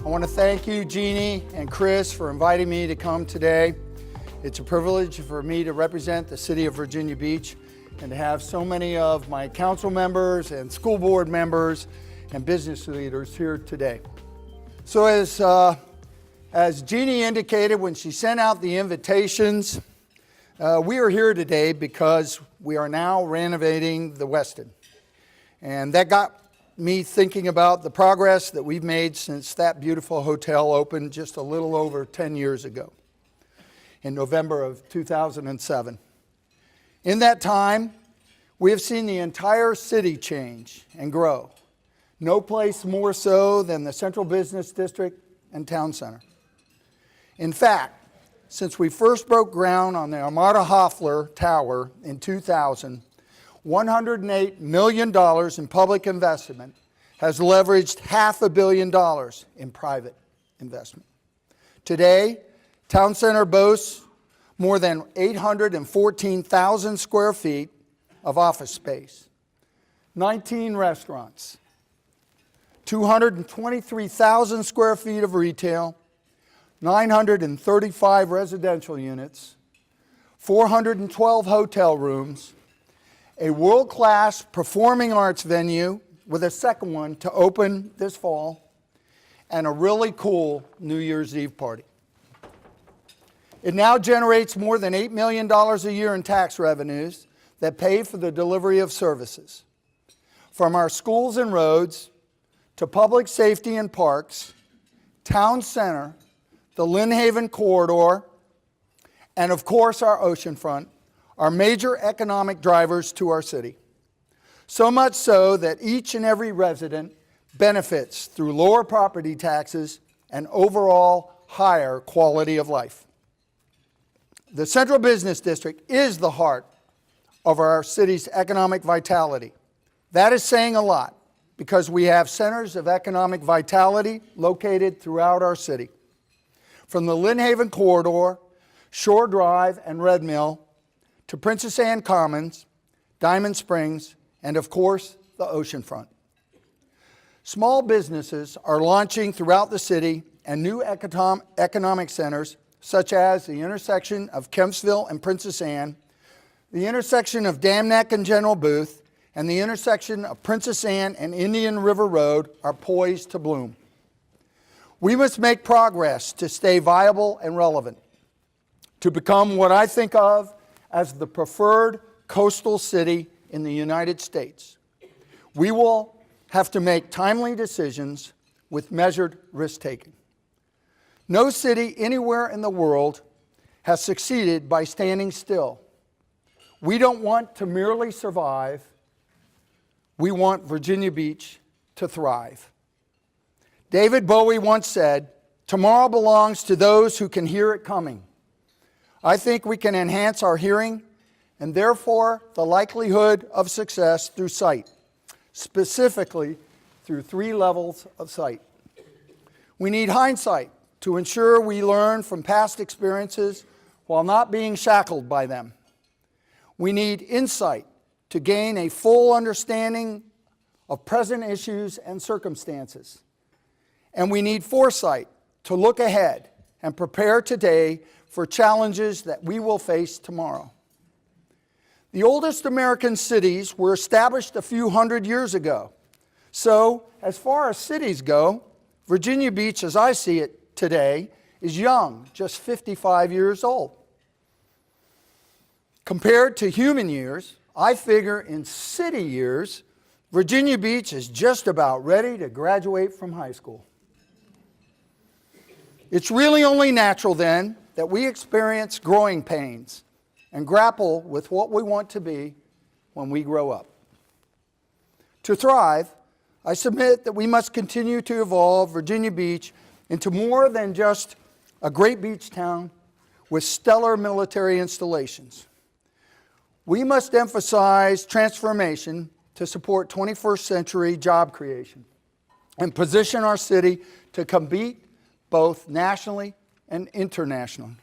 I want to thank you, Jeannie and Chris, for inviting me to come today. It's a privilege for me to represent the city of Virginia Beach and to have so many of my council members and school board members and business leaders here today. So as Jeannie indicated when she sent out the invitations, we are here today because we are now renovating the Westin. And that got me thinking about the progress that we've made since that beautiful hotel opened just a little over 10 years ago in November of 2007. In that time, we have seen the entire city change and grow. No place more so than the Central Business District and Town Center. In fact, since we first broke ground on the Armada Hoffler Tower in 2000, $108 million in public investment has leveraged $500 million in private investment. Today, Town Center boasts more than 814,000 square feet of office space, 19 restaurants, 223,000 square feet of retail, 935 residential units, 412 hotel rooms, a world-class performing arts venue with a second one to open this fall, and a really cool New Year's Eve party. It now generates more than $8 million a year in tax revenues that pay for the delivery of services. From our schools and roads to public safety and parks, Town Center, the Lynn Haven corridor, and of course our oceanfront are major economic drivers to our city. So much so that each and every resident benefits through lower property taxes and overall higher quality of life. The Central Business District is the heart of our city's economic vitality. That is saying a lot because we have centers of economic vitality located throughout our city. From the Lynn Haven corridor, Shore Drive and Red Mill, to Princess Anne Commons, Diamond Springs, and of course, the oceanfront. Small businesses are launching throughout the city and new economic centers such as the intersection of Kempsville and Princess Anne, the intersection of Dam Neck and General Booth, and the intersection of Princess Anne and Indian River Road are poised to bloom. We must make progress to stay viable and relevant, to become what I think of as the preferred coastal city in the United States. We will have to make timely decisions with measured risk-taking. No city anywhere in the world has succeeded by standing still. We don't want to merely survive. We want Virginia Beach to thrive. David Bowie once said, "Tomorrow belongs to those who can hear it coming." I think we can enhance our hearing and therefore the likelihood of success through sight, specifically through 3 levels of sight. We need hindsight to ensure we learn from past experiences while not being shackled by them. We need insight to gain a full understanding of present issues and circumstances. And we need foresight to look ahead and prepare today for challenges that we will face tomorrow. The oldest American cities were established a few hundred years ago. So, as far as cities go, Virginia Beach, as I see it today, is young, just 55 years old. Compared to human years, I figure in city years, Virginia Beach is just about ready to graduate from high school. It's really only natural then that we experience growing pains and grapple with what we want to be when we grow up. To thrive, I submit that we must continue to evolve Virginia Beach into more than just a great beach town with stellar military installations. We must emphasize transformation to support 21st century job creation and position our city to compete both nationally and internationally.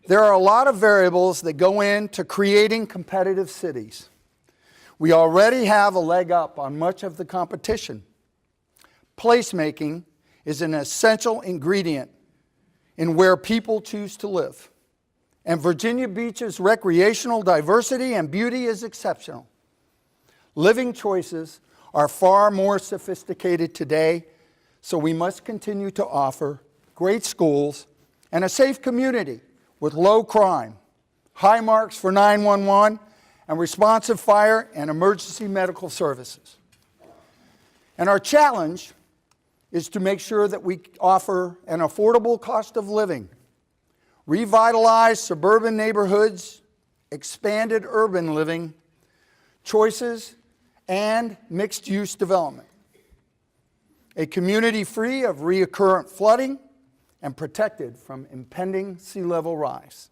There are a lot of variables that go into creating competitive cities. We already have a leg up on much of the competition. Placemaking is an essential ingredient in where people choose to live. And Virginia Beach's recreational diversity and beauty is exceptional. Living choices are far more sophisticated today, so we must continue to offer great schools and a safe community with low crime, high marks for 911, and responsive fire and emergency medical services. And our challenge is to make sure that we offer an affordable cost of living, revitalized suburban neighborhoods, expanded urban living choices, and mixed-use development. A community free of recurrent flooding and protected from impending sea level rise.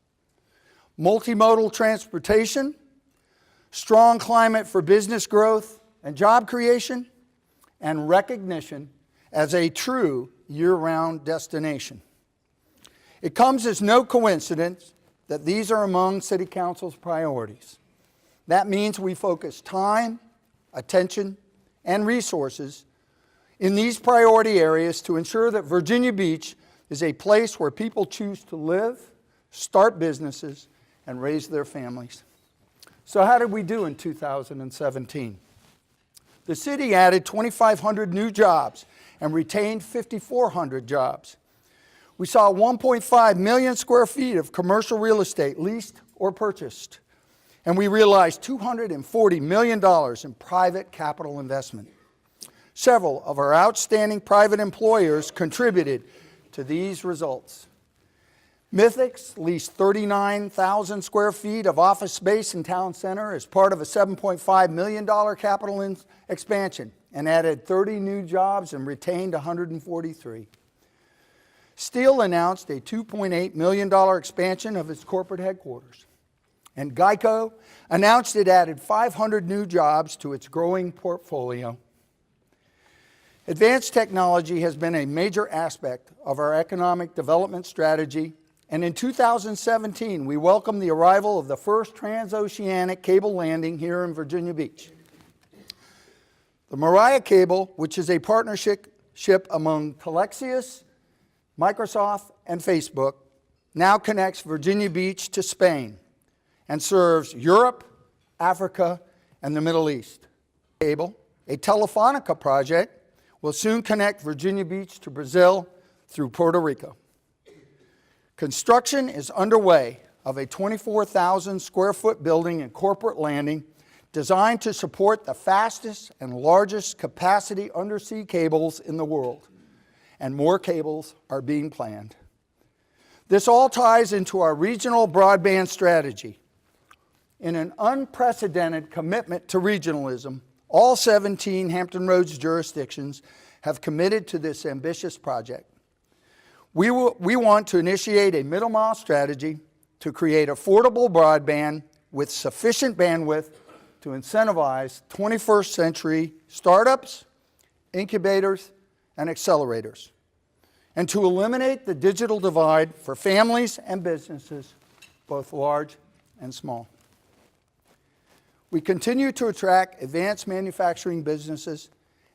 Multimodal transportation, strong climate for business growth and job creation, and recognition as a true year-round destination. It comes as no coincidence that these are among City Council's priorities. That means we focus time, attention, and resources in these priority areas to ensure that Virginia Beach is a place where people choose to live, start businesses, and raise their families. So how did we do in 2017? The city added 2,500 new jobs and retained 5,400 jobs. We saw 1.5 million square feet of commercial real estate leased or purchased, and we realized $240 million in private capital investment. Several of our outstanding private employers contributed to these results. Mythics leased 39,000 square feet of office space in Town Center as part of a $7.5 million capital expansion and added 30 new jobs and retained 143. Steel announced a $2.8 million expansion of its corporate headquarters. And Geico announced it added 500 new jobs to its growing portfolio. Advanced technology has been a major aspect of our economic development strategy, and in 2017, we welcomed the arrival of the first transoceanic cable landing here in Virginia Beach. The Mariah Cable, which is a partnership among Telexius, Microsoft, and Facebook, now connects Virginia Beach to Spain and serves Europe, Africa, and the Middle East. Cable, a Telefonica project, will soon connect Virginia Beach to Brazil through Puerto Rico. Construction is underway of a 24,000 square foot building and corporate landing designed to support the fastest and largest capacity undersea cables in the world, and more cables are being planned. This all ties into our regional broadband strategy. In an unprecedented commitment to regionalism, all 17 Hampton Roads jurisdictions have committed to this ambitious project. We want to initiate a middle mile strategy to create affordable broadband with sufficient bandwidth to incentivize 21st century startups, incubators, and accelerators, and to eliminate the digital divide for families and businesses, both large and small. We continue to attract advanced manufacturing businesses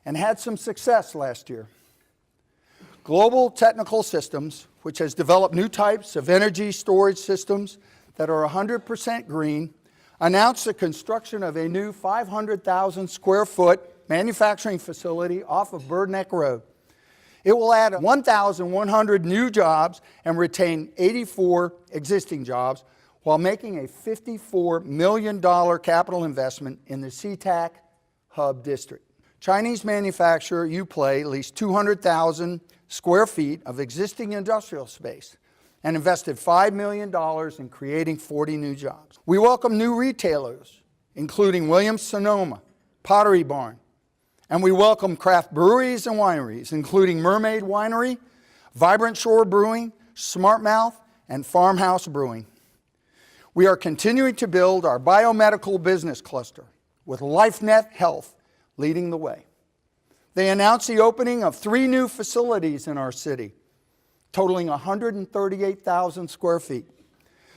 and had some success last year. Global Technical Systems, which has developed new types of energy storage systems that are 100% green, announced the construction of a new 500,000 square foot manufacturing facility off of Bird Neck Road. It will add 1,100 new jobs and retain 84 existing jobs while making a $54 million capital investment in the SeaTac Hub District. Chinese manufacturer Uplay leased 200,000 square feet of existing industrial space and invested $5 million in creating 40 new jobs. We welcome new retailers, including Williams-Sonoma, Pottery Barn, and we welcome craft breweries and wineries, including Mermaid Winery, Vibrant Shore Brewing, Smart Mouth, and Farmhouse Brewing. We are continuing to build our biomedical business cluster, with LifeNet Health leading the way. They announced the opening of 3 new facilities in our city, totaling 138,000 square feet.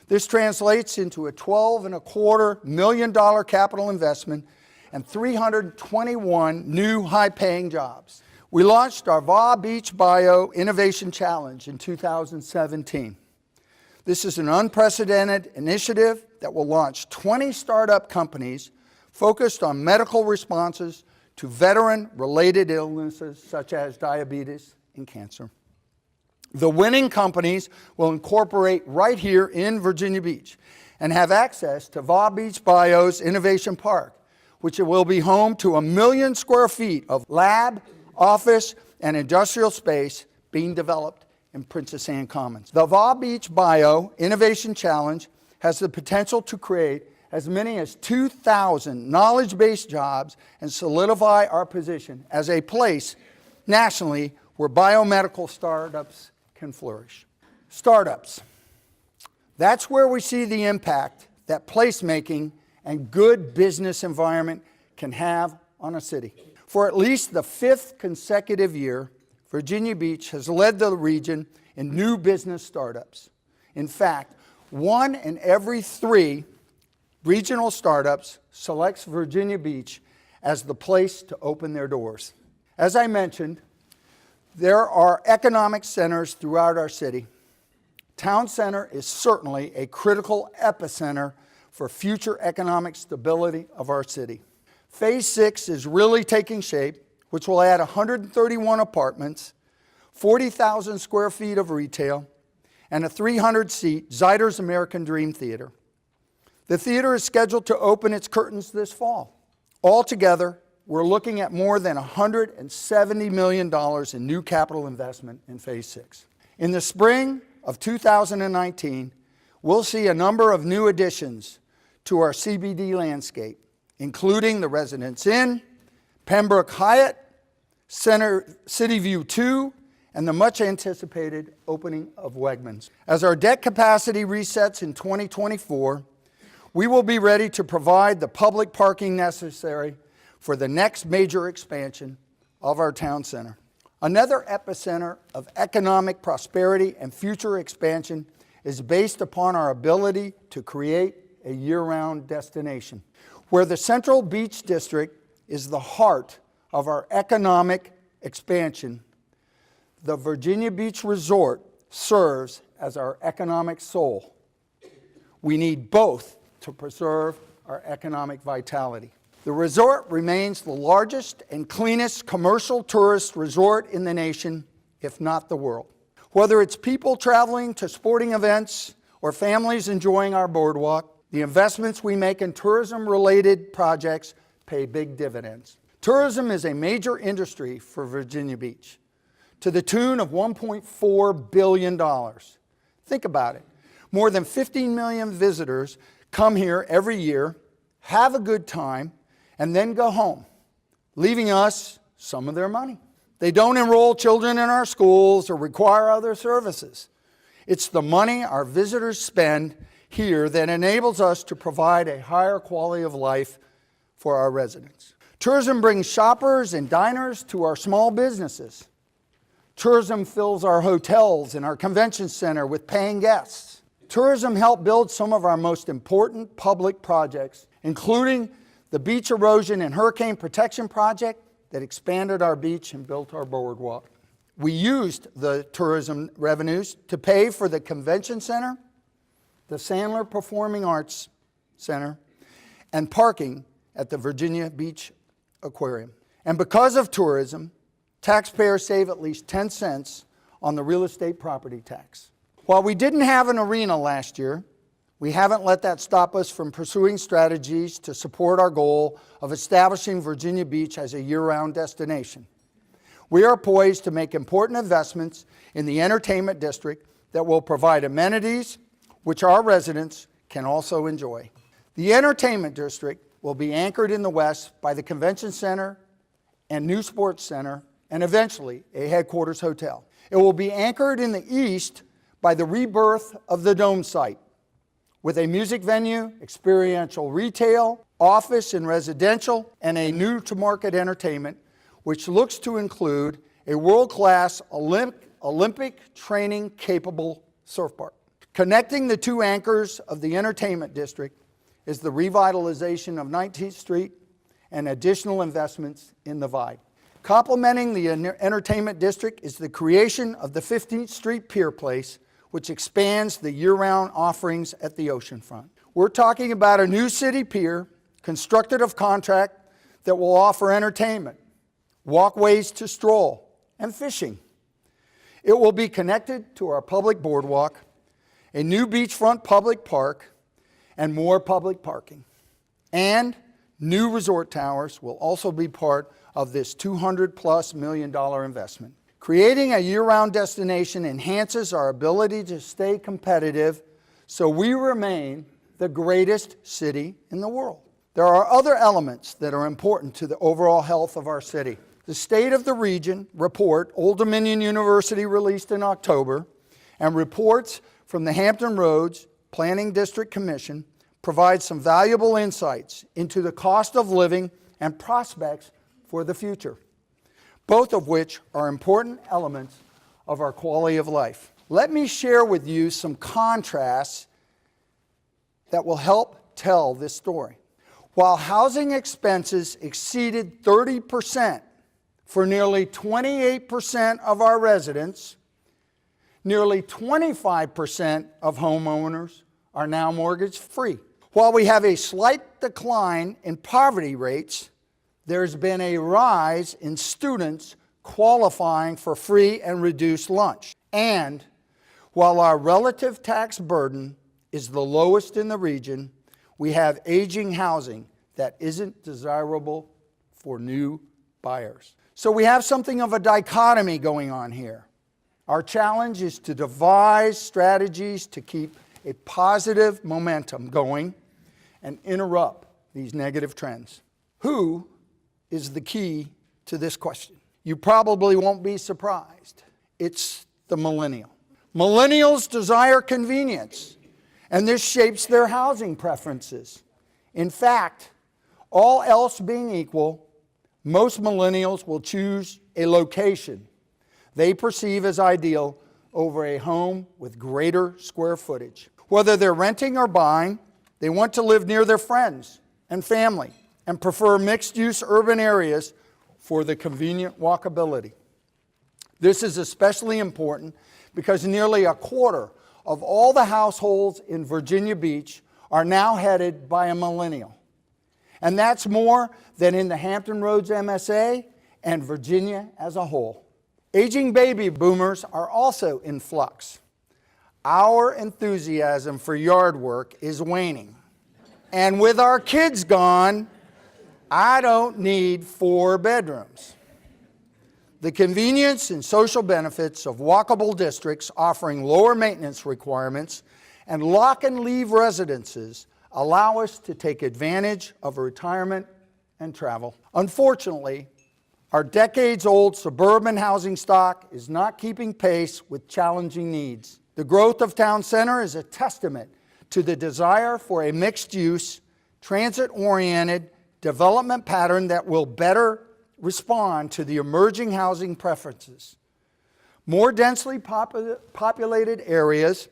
This translates into a $12.25 million capital investment and 321 new high-paying jobs. We launched our Va Beach Bio Innovation Challenge in 2017. This is an unprecedented initiative that will launch 20 startup companies focused on medical responses to veteran-related illnesses such as diabetes and cancer. The winning companies will incorporate right here in Virginia Beach and have access to Va Beach Bio's Innovation Park, which will be home to 1 million square feet of lab, office, and industrial space being developed in Princess Anne Commons. The Va Beach Bio Innovation Challenge has the potential to create as many as 2,000 knowledge-based jobs and solidify our position as a place nationally where biomedical startups can flourish. Startups. That's where we see the impact that placemaking and good business environment can have on a city. For at least the 5th consecutive year, Virginia Beach has led the region in new business startups. In fact, 1 in every 3 regional startups selects Virginia Beach as the place to open their doors. As I mentioned, there are economic centers throughout our city. Town Center is certainly a critical epicenter for future economic stability of our city. Phase 6 is really taking shape, which will add 131 apartments, 40,000 square feet of retail, and a 300-seat Zyder's American Dream Theater. The theater is scheduled to open its curtains this fall. Altogether, we're looking at more than $170 million in new capital investment in Phase 6. In the spring of 2019, we'll see a number of new additions to our CBD landscape, including the Residence Inn, Pembroke Hyatt, City View 2, and the much-anticipated opening of Wegmans. As our debt capacity resets in 2024, we will be ready to provide the public parking necessary for the next major expansion of our town center. Another epicenter of economic prosperity and future expansion is based upon our ability to create a year-round destination, where the Central Beach District is the heart of our economic expansion. The Virginia Beach Resort serves as our economic soul. We need both to preserve our economic vitality. The resort remains the largest and cleanest commercial tourist resort in the nation, if not the world. Whether it's people traveling to sporting events or families enjoying our boardwalk, the investments we make in tourism-related projects pay big dividends. Tourism is a major industry for Virginia Beach, to the tune of $1.4 billion. Think about it. More than 15 million visitors come here every year, have a good time, and then go home, leaving us some of their money. They don't enroll children in our schools or require other services. It's the money our visitors spend here that enables us to provide a higher quality of life for our residents. Tourism brings shoppers and diners to our small businesses. Tourism fills our hotels and our convention center with paying guests. Tourism helped build some of our most important public projects, including the Beach Erosion and Hurricane Protection Project that expanded our beach and built our boardwalk. We used the tourism revenues to pay for the convention center, the Sandler Performing Arts Center, and parking at the Virginia Beach Aquarium. And because of tourism, taxpayers save at least 10 cents on the real estate property tax. While we didn't have an arena last year, we haven't let that stop us from pursuing strategies to support our goal of establishing Virginia Beach as a year-round destination. We are poised to make important investments in the entertainment district that will provide amenities which our residents can also enjoy. The entertainment district will be anchored in the west by the Convention Center and new sports center, and eventually a headquarters hotel. It will be anchored in the east by the rebirth of the Dome site, with a music venue, experiential retail, office and residential, and a new-to-market entertainment, which looks to include a world-class Olympic training-capable surf park. Connecting the two anchors of the entertainment district is the revitalization of 19th Street and additional investments in the Vide. Complementing the entertainment district is the creation of the 15th Street Pier Place, which expands the year-round offerings at the oceanfront. We're talking about a new city pier constructed of contract that will offer entertainment, walkways to stroll, and fishing. It will be connected to our public boardwalk, a new beachfront public park, and more public parking. And new resort towers will also be part of this $200+ million investment. Creating a year-round destination enhances our ability to stay competitive so we remain the greatest city in the world. There are other elements that are important to the overall health of our city. The State of the Region report Old Dominion University released in October, and reports from the Hampton Roads Planning District Commission provide some valuable insights into the cost of living and prospects for the future, both of which are important elements of our quality of life. Let me share with you some contrasts that will help tell this story. While housing expenses exceeded 30% for nearly 28% of our residents, nearly 25% of homeowners are now mortgage-free. While we have a slight decline in poverty rates, there's been a rise in students qualifying for free and reduced lunch. And while our relative tax burden is the lowest in the region, we have aging housing that isn't desirable for new buyers. So we have something of a dichotomy going on here. Our challenge is to devise strategies to keep a positive momentum going and interrupt these negative trends. Who is the key to this question? You probably won't be surprised. It's the millennial. Millennials desire convenience, and this shapes their housing preferences. In fact, all else being equal, most millennials will choose a location they perceive as ideal over a home with greater square footage. Whether they're renting or buying, they want to live near their friends and family and prefer mixed-use urban areas for the convenient walkability. This is especially important because nearly a quarter of all the households in Virginia Beach are now headed by a millennial. And that's more than in the Hampton Roads MSA and Virginia as a whole. Aging baby boomers are also in flux. Our enthusiasm for yard work is waning. And with our kids gone, I don't need 4 bedrooms. The convenience and social benefits of walkable districts offering lower maintenance requirements and lock-and-leave residences allow us to take advantage of retirement and travel. Unfortunately, our decades-old suburban housing stock is not keeping pace with challenging needs. The growth of town center is a testament to the desire for a mixed-use, transit-oriented development pattern that will better respond to the emerging housing preferences. More densely populated areas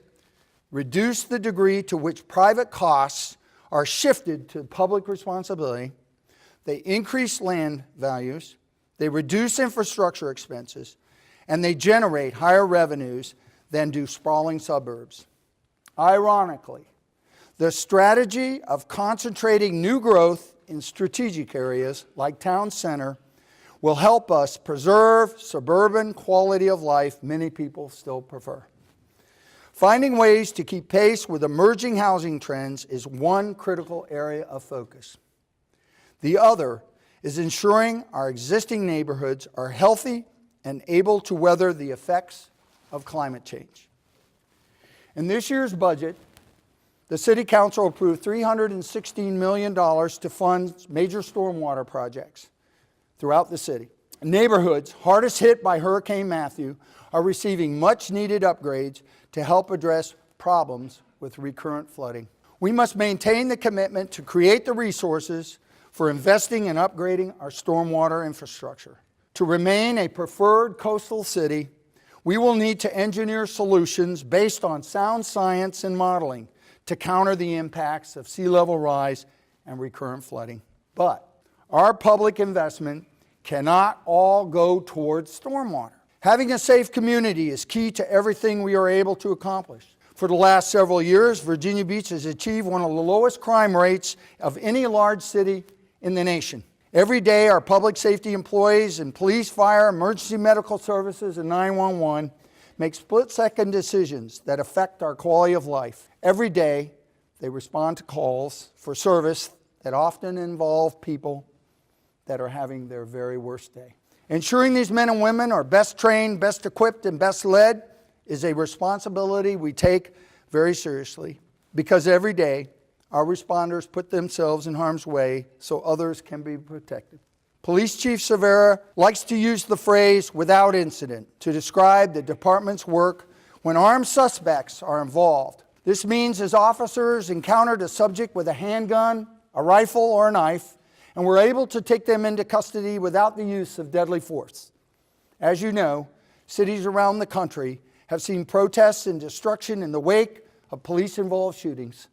reduce the degree to which private costs are shifted to public responsibility. They increase land values, they reduce infrastructure expenses, and they generate higher revenues than do sprawling suburbs. Ironically, the strategy of concentrating new growth in strategic areas like town center will help us preserve suburban quality of life many people still prefer. Finding ways to keep pace with emerging housing trends is one critical area of focus. The other is ensuring our existing neighborhoods are healthy and able to weather the effects of climate change. In this year's budget, the City Council approved $316 million to fund major stormwater projects throughout the city. Neighborhoods hardest hit by Hurricane Matthew are receiving much-needed upgrades to help address problems with recurrent flooding. We must maintain the commitment to create the resources for investing and upgrading our stormwater infrastructure. To remain a preferred coastal city, we will need to engineer solutions based on sound science and modeling to counter the impacts of sea level rise and recurrent flooding. But our public investment cannot all go towards stormwater. Having a safe community is key to everything we are able to accomplish. For the last several years, Virginia Beach has achieved one of the lowest crime rates of any large city in the nation. Every day, our public safety employees and police, fire, emergency medical services, and 911 make split-second decisions that affect our quality of life. Every day, they respond to calls for service that often involve people that are having their very worst day. Ensuring these men and women are best trained, best equipped, and best led is a responsibility we take very seriously, because every day our responders put themselves in harm's way so others can be protected. Police Chief Cervera likes to use the phrase "without incident" to describe the department's work when armed suspects are involved. This means his officers encountered a subject with a handgun, a rifle, or a knife, and were able to take them into custody without the use of deadly force. As you know, cities around the country have seen protests and destruction in the wake of police-involved shootings.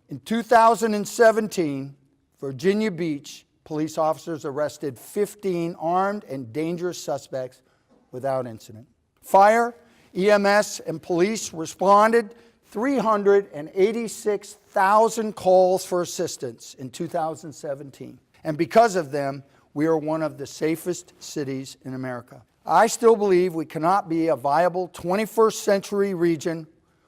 In 2017, Virginia Beach police officers arrested 15 armed and dangerous suspects without incident. Fire, EMS, and police responded 386,000 calls for assistance in 2017. And because of them, we are one of the safest cities in America. I still believe we cannot be a viable 21st century region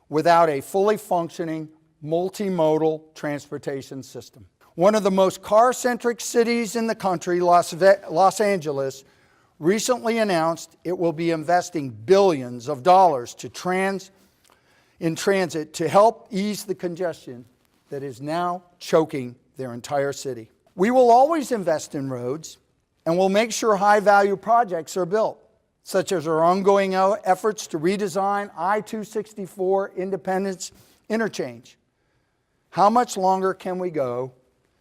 without a fully functioning multimodal transportation system. One of the most car-centric cities in the country, Los Angeles, recently announced it will be investing billions of dollars in transit to help ease the congestion that is now choking their entire city. We will always invest in roads, and we'll make sure high-value projects are built, such as our ongoing efforts to redesign I-264 Independence Interchange. How much longer can we go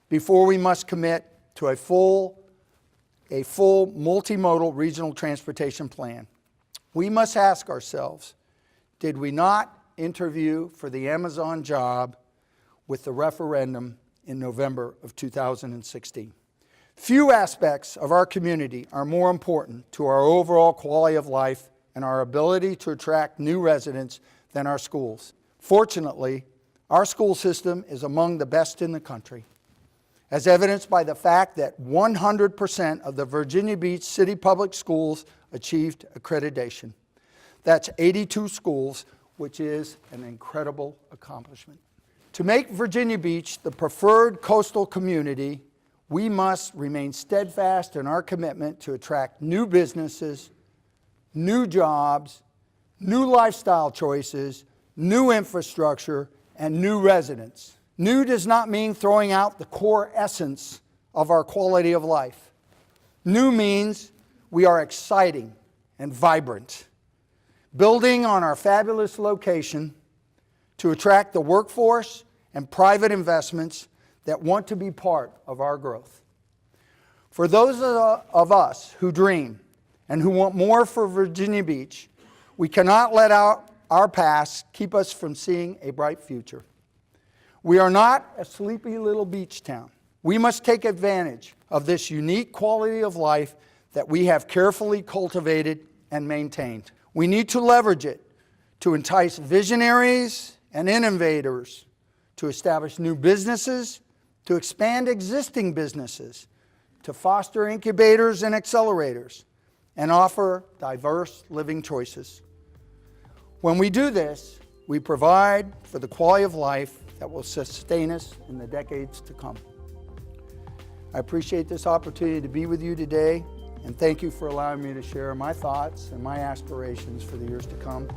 before we must commit to a full multimodal regional transportation plan? We must ask ourselves, did we not interview for the Amazon job with the referendum in November of 2016? Few aspects of our community are more important to our overall quality of life and our ability to attract new residents than our schools. Fortunately, our school system is among the best in the country, as evidenced by the fact that 100% of the Virginia Beach City Public Schools achieved accreditation. That's 82 schools, which is an incredible accomplishment. To make Virginia Beach the preferred coastal community, we must remain steadfast in our commitment to attract new businesses, new jobs, new lifestyle choices, new infrastructure, and new residents. New does not mean throwing out the core essence of our quality of life. New means we are exciting and vibrant, building on our fabulous location to attract the workforce and private investments that want to be part of our growth. For those of us who dream and who want more for Virginia Beach, we cannot let our past keep us from seeing a bright future. We are not a sleepy little beach town. We must take advantage of this unique quality of life that we have carefully cultivated and maintained. We need to leverage it to entice visionaries and innovators, to establish new businesses, to expand existing businesses, to foster incubators and accelerators, and offer diverse living choices. When we do this, we provide for the quality of life that will sustain us in the decades to come. I appreciate this opportunity to be with you today, and thank you for allowing me to share my thoughts and my aspirations for the years to come.